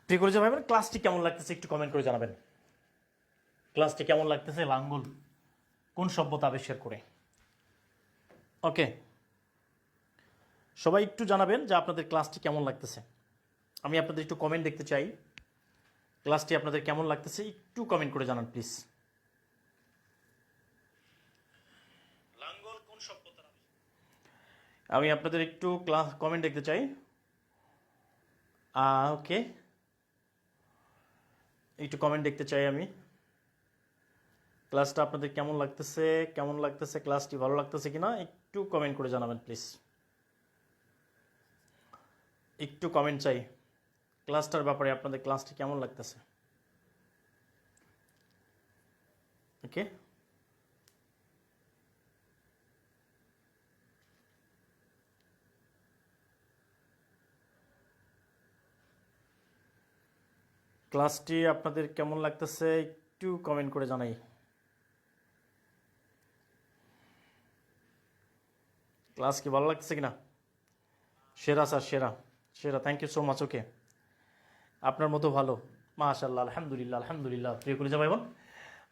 ঠিক করে জানাবেন ক্লাসটি কেমন লাগতেছে, একটু কমেন্ট করে জানাবেন ক্লাসটি কেমন লাগতেছে। লাঙ্গল কোন সভ্যতা আবিষ্কার করে? ওকে, সবাই একটু জানাবেন যে আপনাদের ক্লাসটি কেমন লাগতেছে। আমি আপনাদের একটু কমেন্ট দেখতে চাই, ক্লাসটি আপনাদের কেমন লাগতেছে একটু কমেন্ট করে জানান প্লিজ। লাঙ্গল কোন সভ্যতার আবিষ্কার? আমি আপনাদের একটু ক্লাস কমেন্ট দেখতে চাই। ওকে, একটু কমেন্ট দেখতে চাই আমি। ক্লাসটা আপনাদের কেমন লাগতেছে, ক্লাসটি ভালো লাগতেছে কিনা একটু কমেন্ট করে জানাবেন প্লিজ। একটু কমেন্ট চাই ক্লাসটার ব্যাপারে, আপনাদের ক্লাসটি কেমন লাগতেছে। ওকে, ক্লাসটি আপনাদের কেমন লাগতেছে একটু কমেন্ট করে জানাই। ক্লাস কি ভালো লাগতেছে কিনা? সেরা স্যার, সেরা সেরা, থ্যাংক ইউ সো মাচ। ওকে, আপনার মতো ভালো, মাশাআল্লাহ, আলহামদুলিল্লাহ আলহামদুলিল্লাহ। প্রিয় কলিজা ভাই বোন,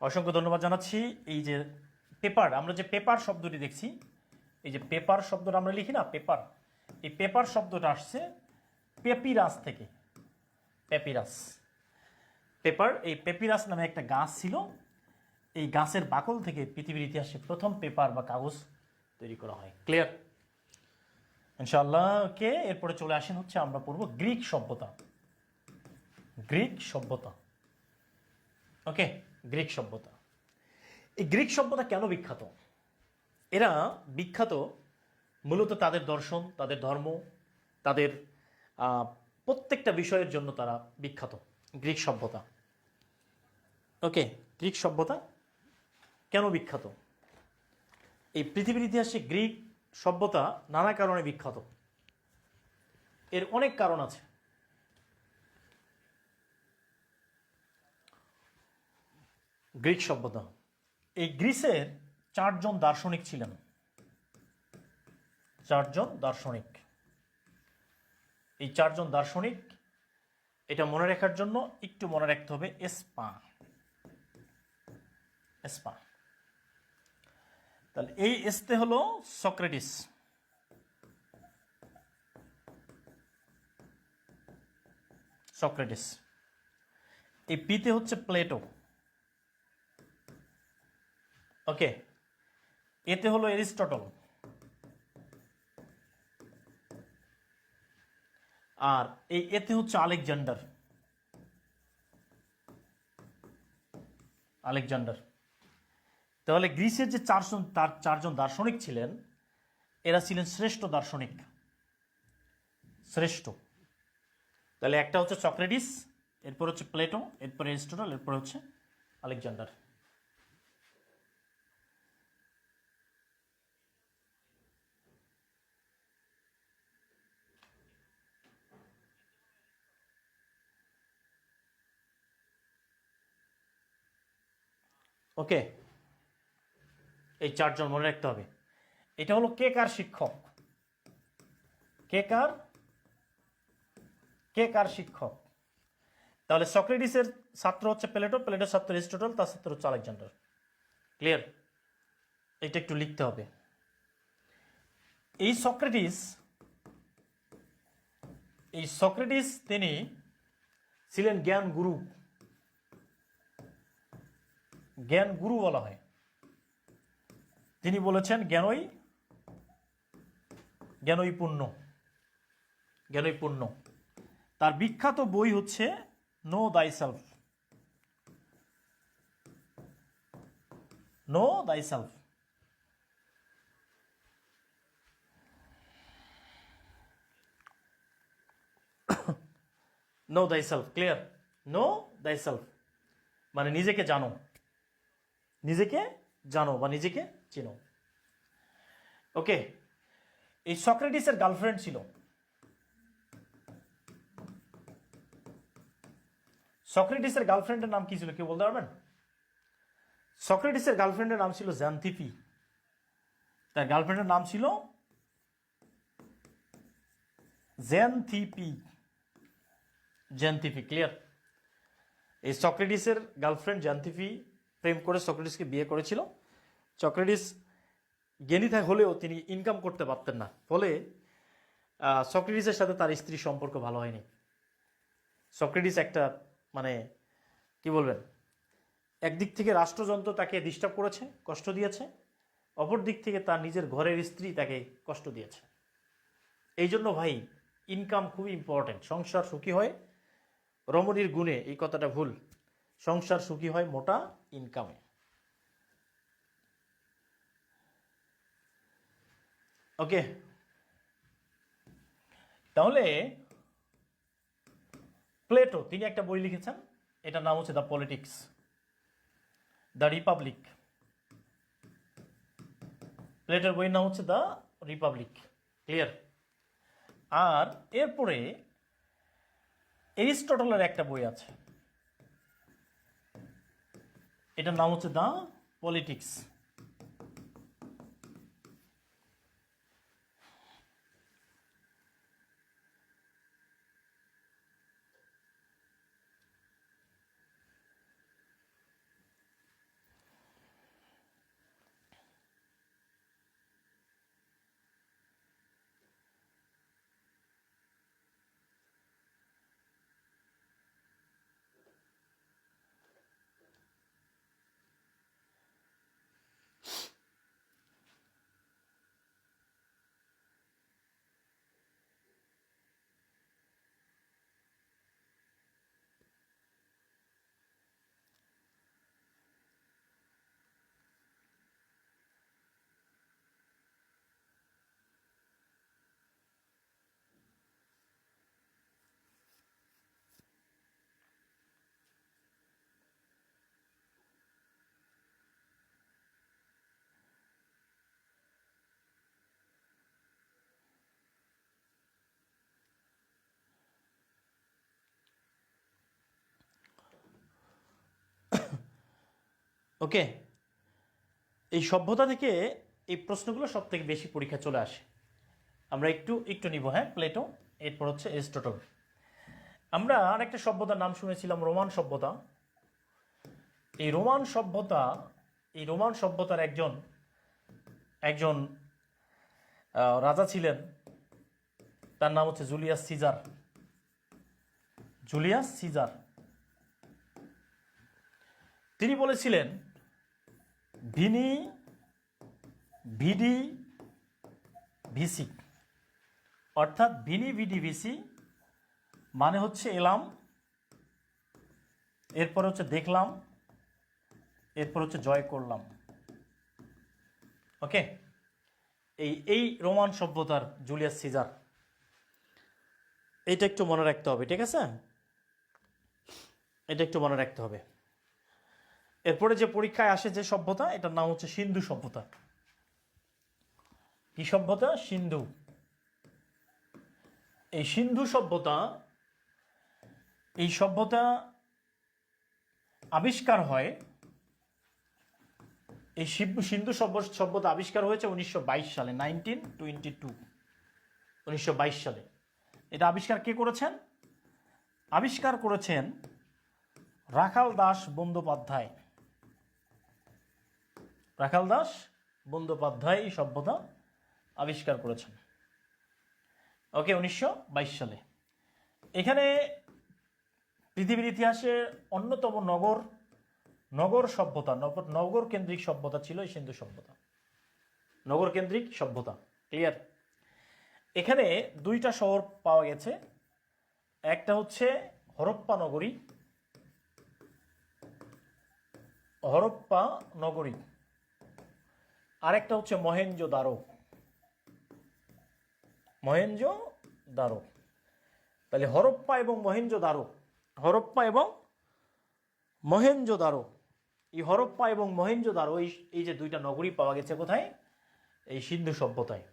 অসংখ্য ধন্যবাদ জানাচ্ছি। এই যে পেপার, আমরা যে পেপার শব্দটি দেখছি, এই যে পেপার শব্দটা আমরা লিখি না পেপার, এই পেপার শব্দটা আসছে পেপিরাস থেকে। পেপিরাস, পেপার, এই পেপিরাস নামে একটা গাছ ছিল, এই গাছের বাকল থেকে পৃথিবীর ইতিহাসে প্রথম পেপার বা কাগজ তৈরি করা হয়। ক্লিয়ার ইনশাআল্লাহ। ওকে, এরপরে চলে আসেন হচ্ছে আমরা পড়ব গ্রিক সভ্যতা। গ্রিক সভ্যতা, ওকে, গ্রিক সভ্যতা। এই গ্রিক সভ্যতা কেন বিখ্যাত? এরা বিখ্যাত মূলত তাদের দর্শন, তাদের ধর্ম, তাদের প্রত্যেকটা বিষয়ের জন্য তারা বিখ্যাত। গ্রিক সভ্যতা, ওকে, গ্রিক সভ্যতা কেন বিখ্যাত? এই পৃথিবীর ইতিহাসে গ্রিক সভ্যতা নানা কারণে বিখ্যাত। এর অনেক কারণ আছে। গ্রিক সভ্যতা, এই গ্রিসের 4 জন দার্শনিক ছিলেন। 4 জন দার্শনিক, এই 4 জন দার্শনিক, এটা মনে রাখার জন্য একটু মনে রাখতে হবে এসপা। এসপা, তাহলে এই এসতে হলো সক্রেটিস, সক্রেটিস। এই পিতে হচ্ছে প্লেটো, ওকে। এতে হলো এরিস্টটল, আর এই এতে হচ্ছে আলেকজান্ডার। আলেকজান্ডার, তাহলে গ্রিসের যে 4 জন দার্শনিক ছিলেন, এরা ছিলেন শ্রেষ্ঠ দার্শনিক, শ্রেষ্ঠ। তাহলে একটা হচ্ছে সক্রেটিস, এরপর হচ্ছে প্লেটো, এরপর এরিস্টটল, এরপর হচ্ছে আলেকজান্ডার। ওকে, এই 4 জন মনে রাখতে হবে। এটা হলো কে কার শিক্ষক, কে কার শিক্ষক। তাহলে সক্রেটিসের ছাত্র হচ্ছে প্লেটো, প্লেটোর ছাত্র এরিস্টটল, তার ছাত্র হচ্ছে আলেকজান্ডার। ক্লিয়ার? এটা একটু লিখতে হবে। এই সক্রেটিস তিনি ছিলেন জ্ঞান গুরু, জ্ঞান গুরু বলা হয়। তিনি বলেছেন জ্ঞানই পূর্ণ, জ্ঞানই পূর্ণ। তার বিখ্যাত বই হচ্ছে know thyself, know thyself. Know thyself, clear? Know thyself মানে নিজেকে জানো, নিজেকে জানো বা নিজেকে চেনো। ওকে, এই সক্রেটিসের গার্লফ্রেন্ড ছিল, সক্রেটিসের গার্লফ্রেন্ডের নাম কি ছিল কেউ বলতে পারবেন? সক্রেটিসের গার্লফ্রেন্ডের নাম ছিল জ্যান্থিপি, তার গার্লফ্রেন্ডের নাম ছিল জ্যান্থিপি, জ্যান্থিপি, ক্লিয়ার? এই সক্রেটিসের গার্লফ্রেন্ড জ্যান্থিপি প্রেম করে সক্রেটিসকে বিয়ে করেছিল। সক্রেটিস জ্ঞানী হলেও তিনি ইনকাম করতে পারতেন না, ফলে সক্রেটিসের সাথে তার স্ত্রীর সম্পর্ক ভালো হয়নি। সক্রেটিস একটা মানে কি বলবেন, একদিক থেকে রাষ্ট্রযন্ত্র তাকে ডিস্টার্ব করেছে, কষ্ট দিয়েছে, অপর দিক থেকে তার নিজের ঘরের স্ত্রী তাকে কষ্ট দিয়েছে। এই জন্য ভাই ইনকাম খুবই ইম্পর্টেন্ট। সংসার সুখী হয় রমণীর গুণে, এই কথাটা ভুল। সংসার সুখী হয় মোটা ইনকামে। ওকে, তাহলে প্লেটো তিনি একটা বই লিখেছেন, এটার নাম হচ্ছে দ্য পলিটিক্স, দ্য রিপাবলিক। প্লেটোর বইয়ের নাম হচ্ছে দ্য রিপাবলিক, ক্লিয়ার? আর এরপরে এরিস্টটলের একটা বই আছে, এটার নাম হচ্ছে দ্য পলিটিক্স। ওকে, এই সভ্যতা থেকে এই প্রশ্নগুলো সব থেকে বেশি পরীক্ষা চলে আসে। আমরা একটু একটু নিব, হ্যাঁ, প্লেটো, এরপর হচ্ছে এরিস্টটল। আমরা আরেকটা সভ্যতার নাম শুনেছিলাম, রোমান সভ্যতা। এই রোমান সভ্যতা, এই রোমান সভ্যতার একজন একজন রাজা ছিলেন, তার নাম হচ্ছে জুলিয়াস সিজার। জুলিয়াস সিজার তিনি বলেছিলেন ভিনি ভিডি ভিসি, অর্থাৎ ভিনি ভিডি ভিসি মানে হচ্ছে এলাম, এরপর হচ্ছে দেখলাম, এরপর হচ্ছে জয় করলাম। ওকে, এই রোমান সভ্যতার জুলিয়াস সিজার, এইটা একটু মনে রাখতে হবে, ঠিক আছে? এটা একটু মনে রাখতে হবে। এরপরে যে পরীক্ষায় আসে যে সভ্যতা, এটার নাম হচ্ছে সিন্ধু সভ্যতা। কি সভ্যতা? সিন্ধু। এই সিন্ধু সভ্যতা, এই সভ্যতা আবিষ্কার হয়, এই সিন্ধু সভ্যতা আবিষ্কার হয়েছে 1922 সালে, 1922, 1922 সালে। এটা আবিষ্কার কে করেছেন? আবিষ্কার করেছেন রাখাল দাস বন্দ্যোপাধ্যায়। রাখাল দাস বন্দ্যোপাধ্যায় এই সভ্যতা আবিষ্কার করেছেন। ওকে, 1922 সালে। এখানে পৃথিবীর ইতিহাসে অন্যতম নগর সভ্যতা, নগর কেন্দ্রিক সভ্যতা ছিল এই সিন্ধু সভ্যতা। নগর কেন্দ্রিক সভ্যতা, ক্লিয়ার? এখানে দুইটা শহর পাওয়া গেছে, একটা হচ্ছে হরপ্পা নগরী, হরপ্পা নগরী, আরেকটা হচ্ছে মহেঞ্জোদারো, মহেঞ্জোদারো। তাহলে হরপ্পা এবং মহেঞ্জোদারো, হরপ্পা এবং মহেঞ্জোদারো, এই হরপ্পা এবং মহেঞ্জোদারো এই যে দুইটা নগরী পাওয়া গেছে কোথায়? এই সিন্ধু সভ্যতায়।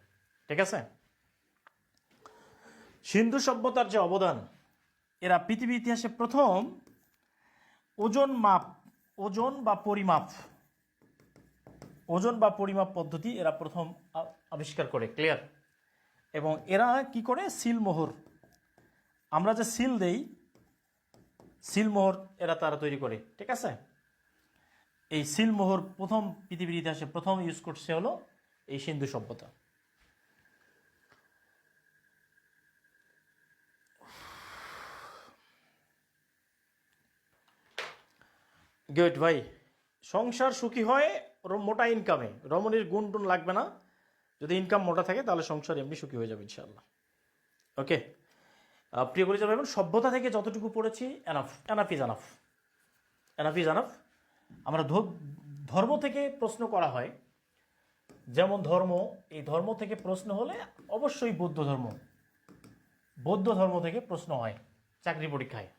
ঠিক আছে, সিন্ধু সভ্যতার যে অবদান, এরা পৃথিবীর ইতিহাসে প্রথম ওজন বা পরিমাপ পদ্ধতি এরা প্রথম আবিষ্কার করে। ক্লিয়ার? এবং এরা কি করে? সিলমোহর, আমরা যে সিল দেই, সিলমোহর এরা তারা তৈরি করে। ঠিক আছে, এই সিলমোহর প্রথম পৃথিবীর ইতিহাসে প্রথম ইউজ করছে হলো এই সিন্ধু সভ্যতা। গুড ভাই, সংসার সুখী হয় মোটা ইনকামে। রমণীর গুণ টুন লাগবে না, যদি ইনকাম মোটা থাকে তাহলে সংসার এমনি সুখী হয়ে যাবে ইনশাআল্লাহ। ওকে, প্রিয় পরিচয় ভাই, সভ্যতা থেকে যতটুকু পড়েছি enough, enough is enough, enough is enough. আমরা ধর্ম থেকে প্রশ্ন করা হয়, যেমন ধর্ম, এই ধর্ম থেকে প্রশ্ন হলে অবশ্যই বৌদ্ধ ধর্ম থেকে প্রশ্ন হয় চাকরি পরীক্ষায়।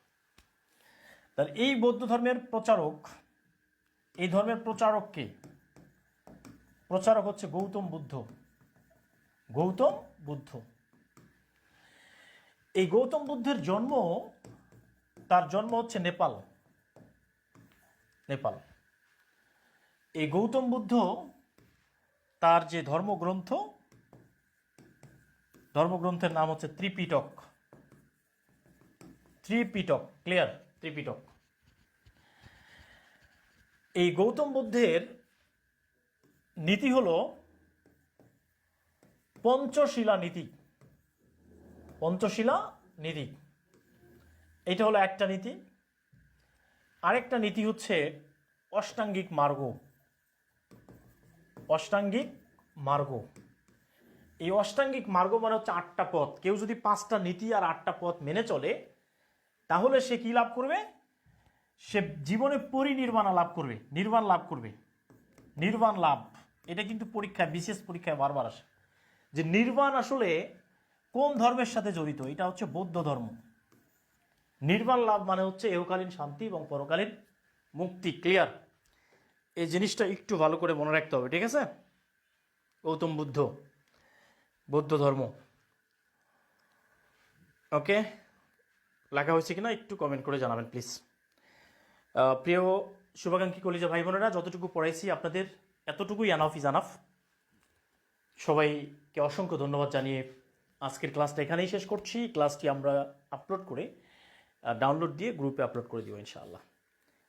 তাহলে এই বৌদ্ধ ধর্মের প্রচারক, এই ধর্মের প্রচারক কে? প্রচারক হচ্ছে গৌতম বুদ্ধ। এই গৌতম বুদ্ধের জন্ম, তার জন্ম হচ্ছে নেপাল। এই গৌতম বুদ্ধ তার যে ধর্মগ্রন্থের নাম হচ্ছে ত্রিপিটক। ক্লিয়ার? ত্রিপিটক। এই গৌতম বুদ্ধের নীতি হলো পঞ্চশীলা নীতি। এটা হলো একটা নীতি। আরেকটা নীতি হচ্ছে অষ্টাঙ্গিক মার্গ। এই অষ্টাঙ্গিক মার্গ মানে হচ্ছে 8টা পথ। কেউ যদি 5টা নীতি আর 8টা পথ মেনে চলে, তাহলে সে কি লাভ করবে? সে জীবনে নির্বাণ লাভ। এটা কিন্তু পরীক্ষায়, বিশেষ পরীক্ষায় বারবার আসে যে নির্বাণ আসলে কোন ধর্মের সাথে জড়িত। এটা হচ্ছে বৌদ্ধ ধর্ম। নির্বাণ লাভ মানে হচ্ছে এহকালীন শান্তি এবং পরকালীন মুক্তি। ক্লিয়ার? এই জিনিসটা একটু ভালো করে মনে রাখতে হবে। ঠিক আছে, গৌতম বৌদ্ধ ধর্ম। ওকে, লেখা হয়েছে কিনা একটু কমেন্ট করে জানাবেন প্লিজ। প্রিয় শুভাকাঙ্ক্ষী কলিজা ভাই বোনেরা, যতটুকু পড়াইছি আপনাদের এতটুকুই এনাফ ইজ এনাফ। সবাইকে অসংখ্য ধন্যবাদ জানিয়ে আজকের ক্লাসটা এখানেই শেষ করছি। ক্লাসটি আমরা আপলোড করে ডাউনলোড দিয়ে গ্রুপে আপলোড করে দিব ইনশাআল্লাহ।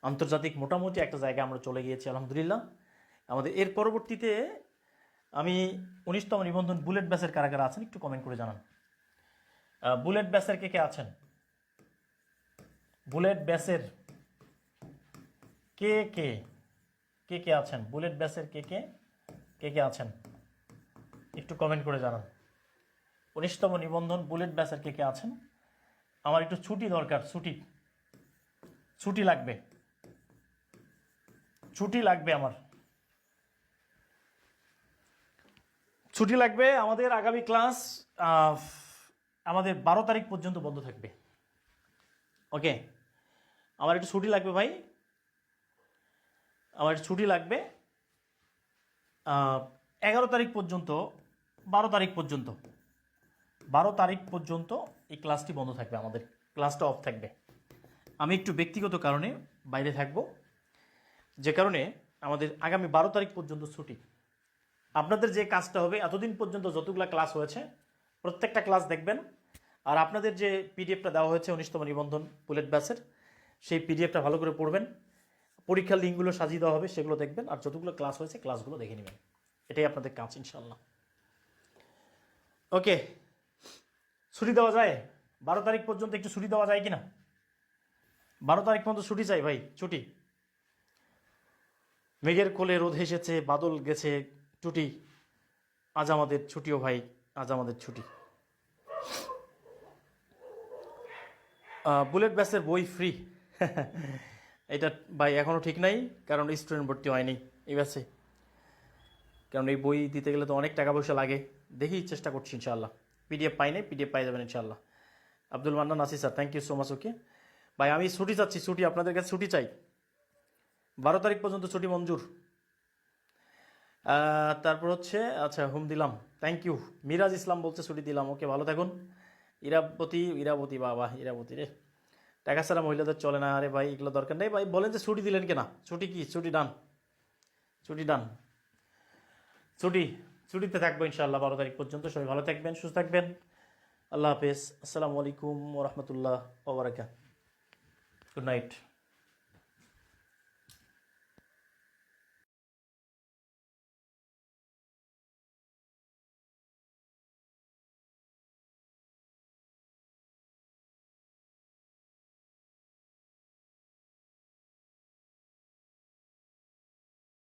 আন্তর্জাতিক মোটামুটি একটা জায়গায় আমরা চলে গিয়েছি আলহামদুলিল্লাহ। আমাদের এর পরবর্তীতে আমি 19তম নিবন্ধন বুলেট ব্যাচের কারা কারা আছেন একটু কমেন্ট করে জানান। বুলেট ব্যাচের কে আছেন? বুলেট ব্যাচের কে আছেন? বুলেট ব্যাচের কে আছেন একটু কমেন্ট করে জানান। 19তম নিবন্ধন বুলেট ব্যাচের কে আছেন? আমার একটু ছুটি দরকার, ছুটি লাগবে আমার ছুটি লাগবে। আমাদের আগামী ক্লাস আমাদের 12 তারিখ পর্যন্ত বন্ধ থাকবে। ওকে, আমার একটু ছুটি লাগবে ভাই, আমার একটু ছুটি লাগবে 11 তারিখ পর্যন্ত, 12 তারিখ পর্যন্ত এই ক্লাসটি বন্ধ থাকবে, আমাদের ক্লাসটা অফ থাকবে। আমি একটু ব্যক্তিগত কারণে বাইরে থাকব, যে কারণে আমাদের আগামী 12 তারিখ পর্যন্ত ছুটি। আপনাদের যে কাজটা হবে, এতদিন পর্যন্ত যতগুলো ক্লাস হয়েছে প্রত্যেকটা ক্লাস দেখবেন, আর আপনাদের যে পিডিএফটা দেওয়া হয়েছে 19তম নিবন্ধন বুলেট ব্যাচের, সেই পিডিএফটা ভালো করে পড়বেন। পরীক্ষার লিঙ্কগুলো সাজিয়ে দেওয়া হবে, সেগুলো দেখবেন, আর যতগুলো ক্লাস হয়েছে ক্লাসগুলো দেখে নেবেন। এটাই আপনাদের কাজ ইনশাআল্লাহ। ওকে, ছুটি দেওয়া যায় 12 তারিখ পর্যন্ত, একটু ছুটি দেওয়া যায় কিনা? 12 তারিখ পর্যন্ত ছুটি চাই ভাই, ছুটি। মেঘের কোলে রোদ হেসেছে, বাদল গেছে টুটি, আজ আমাদের ছুটিও ভাই, আজ আমাদের ছুটি। বুলেট ব্যাচের বই ফ্রি এটা ভাই এখনও ঠিক নাই, কারণ স্টুডেন্ট ভর্তি হয়নি এই ব্যাচে, কারণ এই বই দিতে গেলে তো অনেক টাকা পয়সা লাগে। দেখি, চেষ্টা করছি ইনশাআল্লাহ। পিডিএফ পাই নাই, পিডিএফ পাই যাবেন ইনশাআল্লাহ। Abdul Mannan Nasi sir, thank you so much. Okay ভাই, আমি ছুটি চাচ্ছি, ছুটি আপনাদের কাছে ছুটি চাই, 12 তারিখ পর্যন্ত ছুটি মঞ্জুর। তারপর হচ্ছে আচ্ছা হুম দিলাম, থ্যাংক ইউ। মিরাজ ইসলাম বলছে ছুটি দিলাম, ওকে ভালো থাকুন। ইরাবতী বাবা, ইরাবতী রে, টাকা ছাড়া মহিলাদের চলে না। আরে ভাই এগুলো দরকার নেই ভাই, বলেন যে ছুটি দিলেন কেনা, ছুটি কি, ছুটি ডান, ছুটি ডান, ছুটি, ছুটিতে থাকবো ইনশাআল্লাহ 12 তারিখ পর্যন্ত। সবাই ভালো থাকবেন, সুস্থ থাকবেন, আল্লাহ হাফেজ, আসসালামু আলাইকুম ওরহমতুল্লাহ ওবরাকাতুহু, গুড নাইট।